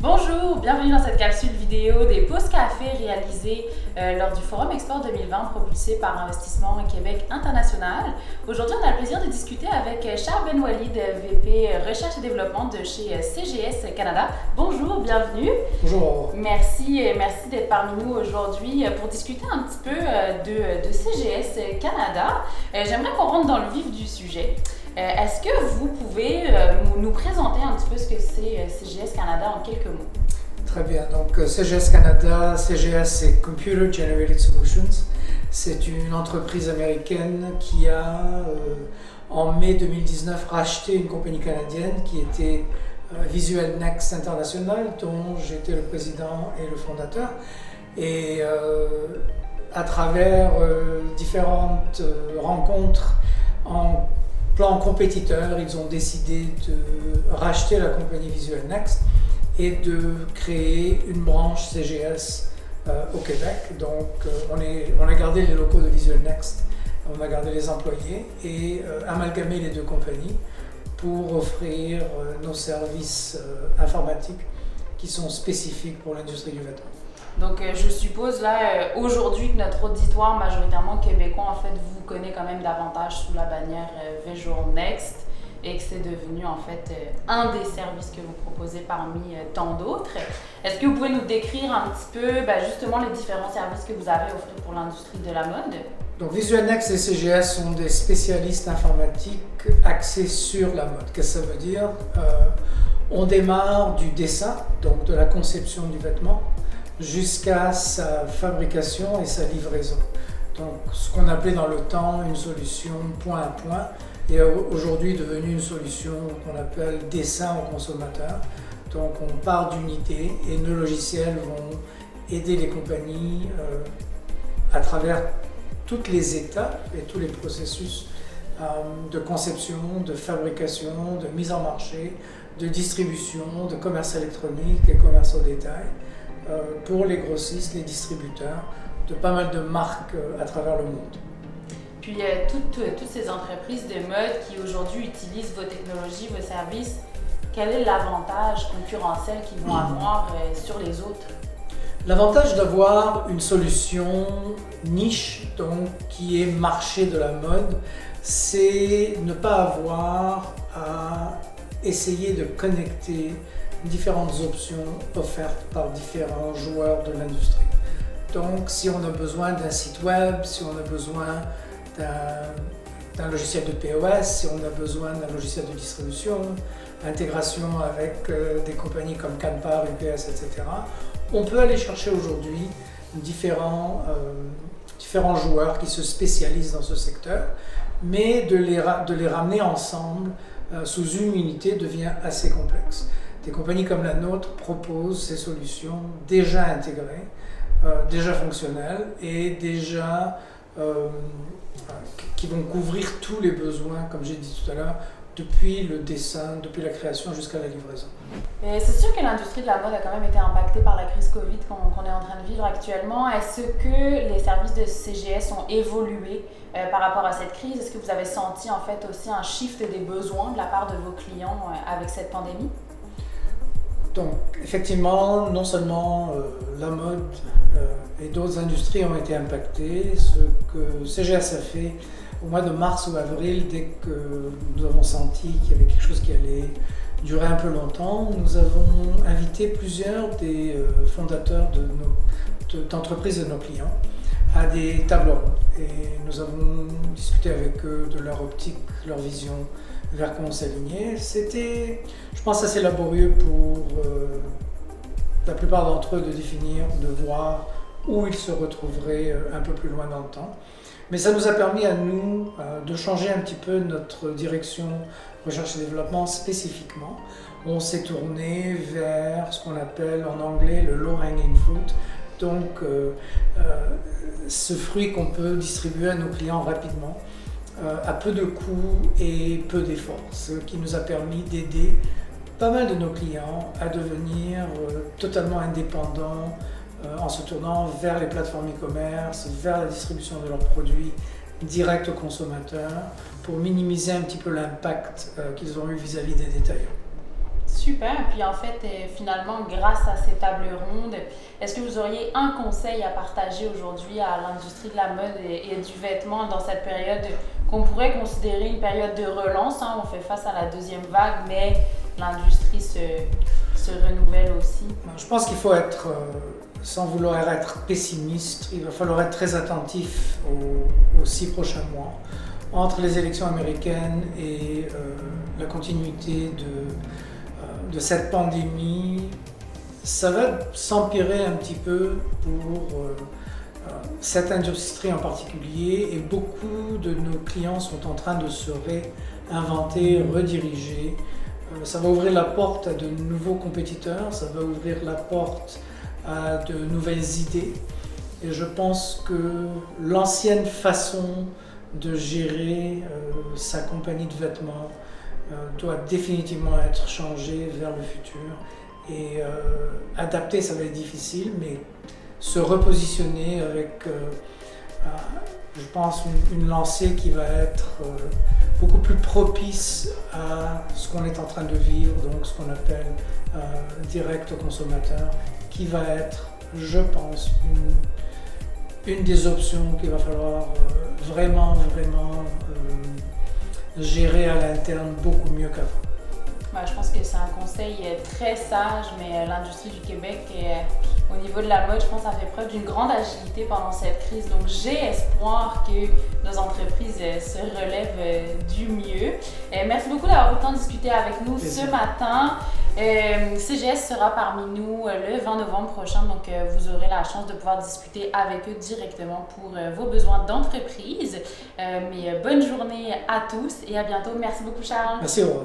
Bonjour, bienvenue dans cette capsule vidéo des pauses café réalisées lors du Forum Export 2020 propulsé par Investissement Québec International. Aujourd'hui, on a le plaisir de discuter avec Charles Benwalid, VP Recherche et Développement de chez CGS Canada. Bonjour, bienvenue. Bonjour. Merci d'être parmi nous aujourd'hui pour discuter un petit peu de CGS Canada. J'aimerais qu'on rentre dans le vif du sujet. Est-ce que vous pouvez nous présenter un petit peu ce que c'est CGS Canada en quelques mots? Très bien. Donc, CGS Canada, CGS c'est Computer Generated Solutions. C'est une entreprise américaine qui a, en mai 2019, racheté une compagnie canadienne qui était Visual Next International, dont j'étais le président et le fondateur. Et à travers différentes rencontres en plan compétiteur, ils ont décidé de racheter la compagnie Visual Next et de créer une branche CGS au Québec. Donc on a gardé les locaux de Visual Next, on a gardé les employés et amalgamé les deux compagnies pour offrir nos services informatiques qui sont spécifiques pour l'industrie du vêtement. Donc, je suppose là, aujourd'hui, que notre auditoire majoritairement québécois, en fait, vous connaît quand même davantage sous la bannière Visual Next et que c'est devenu, en fait, un des services que vous proposez parmi tant d'autres. Est-ce que vous pouvez nous décrire un petit peu, justement, les différents services que vous avez offerts pour l'industrie de la mode? Donc, Visual Next et CGS sont des spécialistes informatiques axés sur la mode. Qu'est-ce que ça veut dire? On démarre du dessin, donc de la conception du vêtement, jusqu'à sa fabrication et sa livraison. Donc, ce qu'on appelait dans le temps une solution point à point est aujourd'hui devenue une solution qu'on appelle dessin au consommateur. Donc, on part d'unités et nos logiciels vont aider les compagnies à travers toutes les étapes et tous les processus de conception, de fabrication, de mise en marché, de distribution, de commerce électronique et commerce au détail. Pour les grossistes, les distributeurs, de pas mal de marques à travers le monde. Puis toutes ces entreprises de mode qui aujourd'hui utilisent vos technologies, vos services, quel est l'avantage concurrentiel qu'ils vont avoir sur les autres? L'avantage d'avoir une solution niche, donc qui est marché de la mode, c'est ne pas avoir à essayer de connecter différentes options offertes par différents joueurs de l'industrie. Donc, si on a besoin d'un site web, si on a besoin d'un logiciel de POS, si on a besoin d'un logiciel de distribution, intégration avec des compagnies comme Canpar, UPS, etc., on peut aller chercher aujourd'hui différents joueurs qui se spécialisent dans ce secteur, mais de les ramener ensemble sous une unité devient assez complexe. Des compagnies comme la nôtre proposent ces solutions déjà intégrées, déjà fonctionnelles et déjà qui vont couvrir tous les besoins, comme j'ai dit tout à l'heure, depuis le dessin, depuis la création jusqu'à la livraison. C'est sûr que l'industrie de la mode a quand même été impactée par la crise COVID qu'on est en train de vivre actuellement. Est-ce que les services de CGS ont évolué par rapport à cette crise? Est-ce que vous avez senti en fait aussi un shift des besoins de la part de vos clients avec cette pandémie? Donc, effectivement, non seulement la mode et d'autres industries ont été impactées, ce que CGS a fait au mois de mars ou avril, dès que nous avons senti qu'il y avait quelque chose qui allait durer un peu longtemps, nous avons invité plusieurs des fondateurs d'entreprises de nos clients à des tables rondes. Et nous avons discuté avec eux de leur optique, leur vision, vers quoi on s'alignait. C'était, je pense, assez laborieux pour la plupart d'entre eux de définir, de voir où ils se retrouveraient un peu plus loin dans le temps. Mais ça nous a permis à nous de changer un petit peu notre direction recherche et développement spécifiquement. On s'est tourné vers ce qu'on appelle en anglais le low hanging fruit, donc ce fruit qu'on peut distribuer à nos clients rapidement, à peu de coûts et peu d'efforts, ce qui nous a permis d'aider pas mal de nos clients à devenir totalement indépendants en se tournant vers les plateformes e-commerce, vers la distribution de leurs produits direct aux consommateurs pour minimiser un petit peu l'impact qu'ils ont eu vis-à-vis des détaillants. super. Puis en fait, finalement, grâce à ces tables rondes, est-ce que vous auriez un conseil à partager aujourd'hui à l'industrie de la mode et du vêtement dans cette période qu'on pourrait considérer une période de relance, hein? On fait face à la deuxième vague, mais l'industrie se renouvelle aussi. Je pense qu'il faut être, sans vouloir être pessimiste, il va falloir être très attentif aux 6 prochains mois. Entre les élections américaines et la continuité de cette pandémie, ça va s'empirer un petit peu pour cette industrie en particulier, et beaucoup de nos clients sont en train de se réinventer, rediriger. Ça va ouvrir la porte à de nouveaux compétiteurs, ça va ouvrir la porte à de nouvelles idées. Et je pense que l'ancienne façon de gérer sa compagnie de vêtements doit définitivement être changée vers le futur. Et adapter, ça va être difficile, mais se repositionner avec, je pense, une lancée qui va être beaucoup plus propice à ce qu'on est en train de vivre, donc ce qu'on appelle direct au consommateur, qui va être, je pense, une des options qu'il va falloir vraiment gérer à l'interne beaucoup mieux qu'avant. Je pense que c'est un conseil très sage, mais l'industrie du Québec, au niveau de la mode, je pense que ça fait preuve d'une grande agilité pendant cette crise. Donc, j'ai espoir que nos entreprises se relèvent du mieux. Merci beaucoup d'avoir autant discuté avec nous ce matin. CGS sera parmi nous le 20 novembre prochain, donc vous aurez la chance de pouvoir discuter avec eux directement pour vos besoins d'entreprise. Mais bonne journée à tous et à bientôt. Merci beaucoup, Charles. Merci, au revoir.